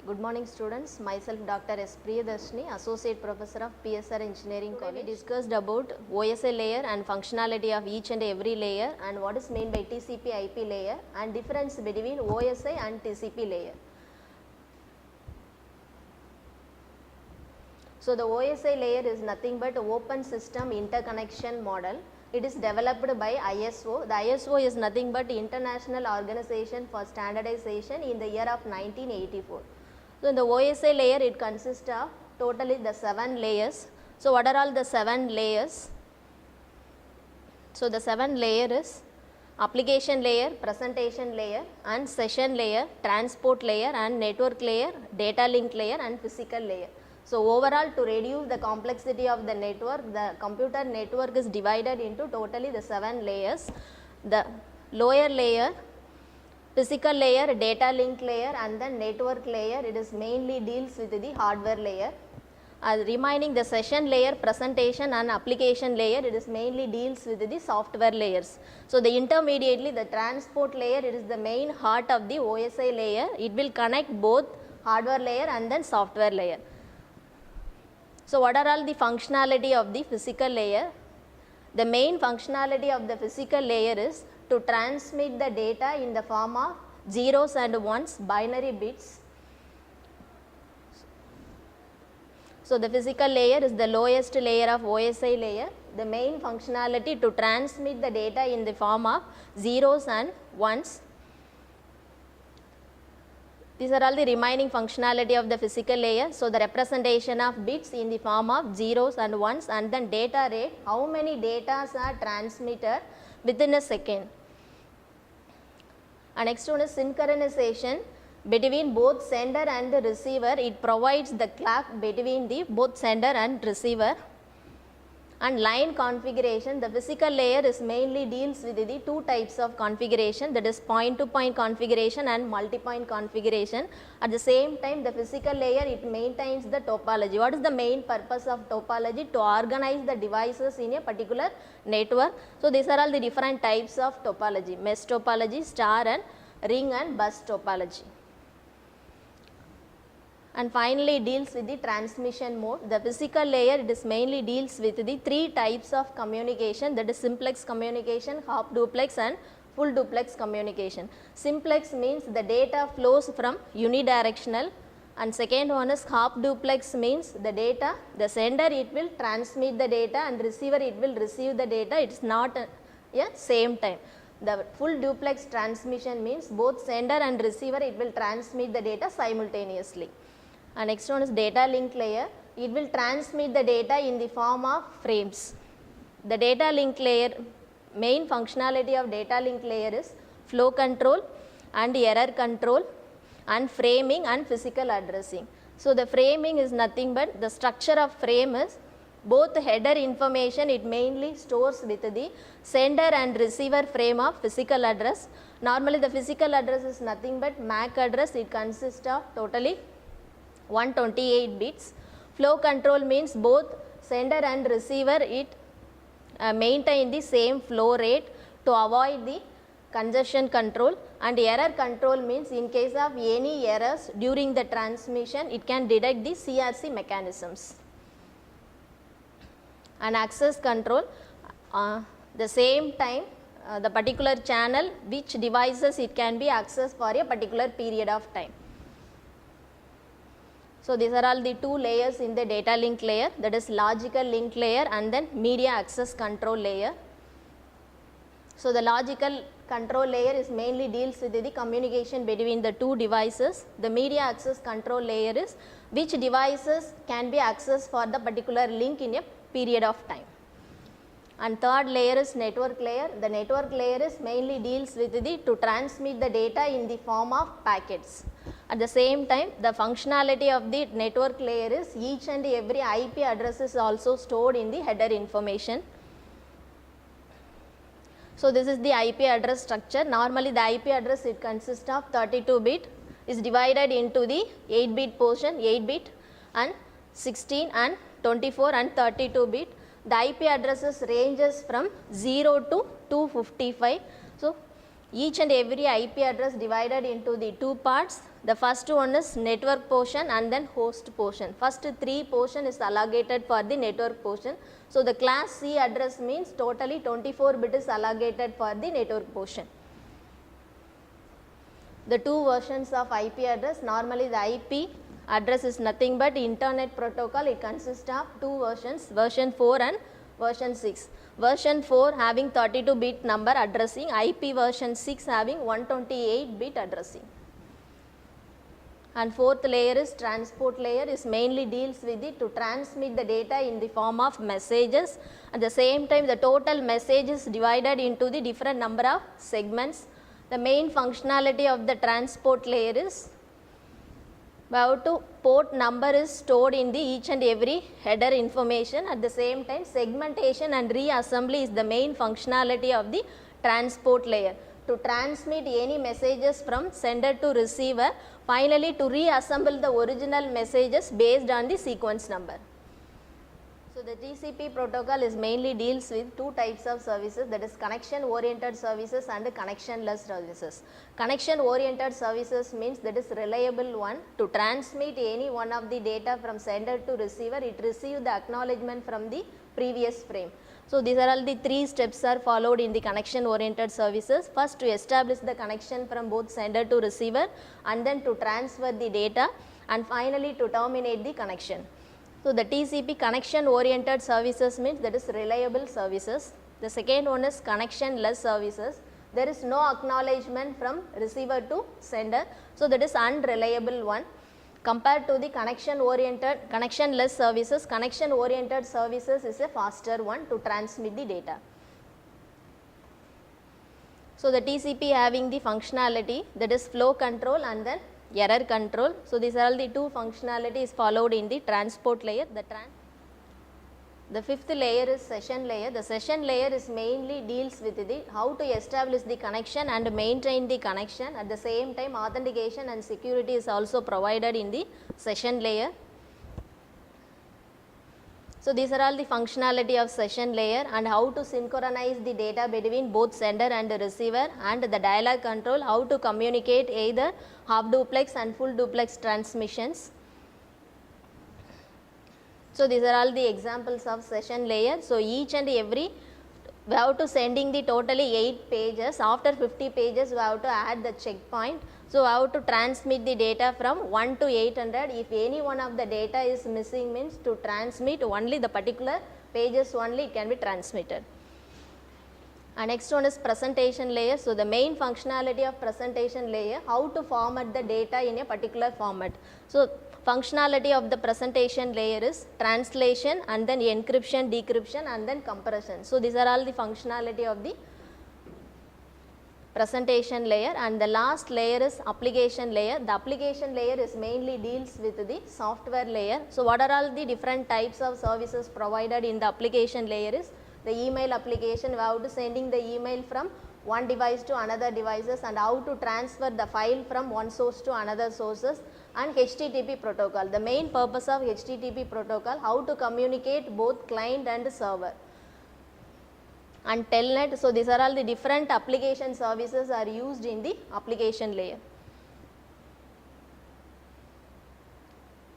Good morning students, myself Dr. S. Priyadarsini, Associate Professor of P.S.R. Engineering College. We discussed about OSI layer and functionality of each and every layer and what is meant by TCP IP layer and difference between OSI and TCP layer. So the OSI layer is nothing but open system interconnection model. It is developed by ISO. The ISO is nothing but International Organization for Standardization in the year of 1984. So in the OSI layer it consists of totally the 7 layers. So what are all the 7 layers? So the 7 layer is application layer, presentation layer and session layer, transport layer and network layer, data link layer and physical layer. So overall, to reduce the complexity of the network, the computer network is divided into totally the 7 layers. The lower layer, physical layer, data link layer and then network layer, it is mainly deals with the hardware layer. Remaining the session layer, presentation and application layer, it is mainly deals with the software layers. So the intermediately, the transport layer, it is the main heart of the OSI layer. It will connect both hardware layer and then software layer. So what are all the functionality of the physical layer? The main functionality of the physical layer is to transmit the data in the form of zeros and ones, binary bits. So the physical layer is the lowest layer of OSI layer. The main functionality to transmit the data in the form of zeros and ones. These are all the remaining functionality of the physical layer. So the representation of bits in the form of zeros and ones and then data rate, how many data are transmitted within a second. And next one is synchronization between both sender and the receiver. It provides the clock between the both sender and receiver. And line configuration, the physical layer is mainly deals with the 2 types of configuration, that is point to point configuration and multi-point configuration. At the same time, the physical layer, it maintains the topology. What is the main purpose of topology? To organize the devices in a particular network. So these are all the different types of topology, mesh topology, star and ring and bus topology. And finally, it deals with the transmission mode. The physical layer, it is mainly deals with the 3 types of communication, that is simplex communication, half duplex and full duplex communication. Simplex means the data flows from unidirectional, and second one is half duplex means the data, the sender it will transmit the data and receiver it will receive the data, it is not a same time. The full duplex transmission means both sender and receiver it will transmit the data simultaneously. And next one is data link layer. It will transmit the data in the form of frames. The data link layer, main functionality of data link layer is flow control and error control and framing and physical addressing. So the framing is nothing but the structure of frame is both header information it mainly stores with the sender and receiver frame of physical address. Normally the physical address is nothing but MAC address. It consists of totally 128 bits. Flow control means both sender and receiver it maintain the same flow rate to avoid the congestion control, and error control means in case of any errors during the transmission it can detect the CRC mechanisms. And access control, the same time the particular channel which devices it can be accessed for a particular period of time. So these are all the 2 layers in the data link layer, that is logical link layer and then media access control layer. So the logical control layer is mainly deals with the communication between the 2 devices. The media access control layer is which devices can be accessed for the particular link in a period of time. And third layer is network layer. The network layer is mainly deals with the to transmit the data in the form of packets. At the same time, the functionality of the network layer is each and every IP address is also stored in the header information. So this is the IP address structure. Normally the IP address it consists of 32 bit, is divided into the 8 bit portion, 8 bit and 16 and 24 and 32 bit. The IP addresses ranges from 0 to 255. So each and every IP address divided into the 2 parts. The first one is network portion and then host portion. First 3 portion is allocated for the network portion. So, the class C address means totally 24 bit is allocated for the network portion. The 2 versions of IP address, normally the IP address is nothing but internet protocol. It consists of 2 versions, version 4 and version 6. Version 4 having 32 bit number addressing, IP version 6 having 128 bit addressing. And fourth layer is transport layer, is mainly deals with it to transmit the data in the form of messages. At the same time, the total message is divided into the different number of segments. The main functionality of the transport layer is about to port number is stored in the each and every header information. At the same time, segmentation and reassembly is the main functionality of the transport layer, to transmit any messages from sender to receiver, finally to reassemble the original messages based on the sequence number. So, the TCP protocol is mainly deals with 2 types of services, that is connection oriented services and connectionless services. Connection oriented services means that is reliable one, to transmit any one of the data from sender to receiver, it receive the acknowledgement from the previous frame. So, these are all the 3 steps are followed in the connection oriented services. First, to establish the connection from both sender to receiver, and then to transfer the data, and finally to terminate the connection. So, the TCP connection oriented services means that is reliable services. The second one is connectionless services. There is no acknowledgement from receiver to sender. So, that is unreliable one. Compared to the connectionless services, connection oriented services is a faster one to transmit the data. So, the TCP having the functionality, that is flow control and then error control. So, these are all the 2 functionalities followed in the transport layer. The fifth layer is session layer. The session layer is mainly deals with the how to establish the connection and maintain the connection. At the same time, authentication and security is also provided in the session layer. So, these are all the functionality of session layer, and how to synchronize the data between both sender and receiver, and the dialog control, how to communicate either half duplex and full duplex transmissions. So, these are all the examples of session layer. So, each and every we have to sending the totally 8 pages. After 50 pages we have to add the checkpoint. So, we have to transmit the data from 1 to 800. If any one of the data is missing means to transmit only the particular pages only it can be transmitted. And next one is presentation layer. So, the main functionality of presentation layer, how to format the data in a particular format. So, functionality of the presentation layer is translation and then encryption, decryption and then compression. So, these are all the functionality of the presentation layer. And the last layer is application layer. The application layer is mainly deals with the software layer. So, what are all the different types of services provided in the application layer is the email application. We have to sending the email from one device to another devices, and how to transfer the file from one source to another sources, and HTTP protocol. The main purpose of HTTP protocol, how to communicate both client and server, and telnet. So, these are all the different application services are used in the application layer.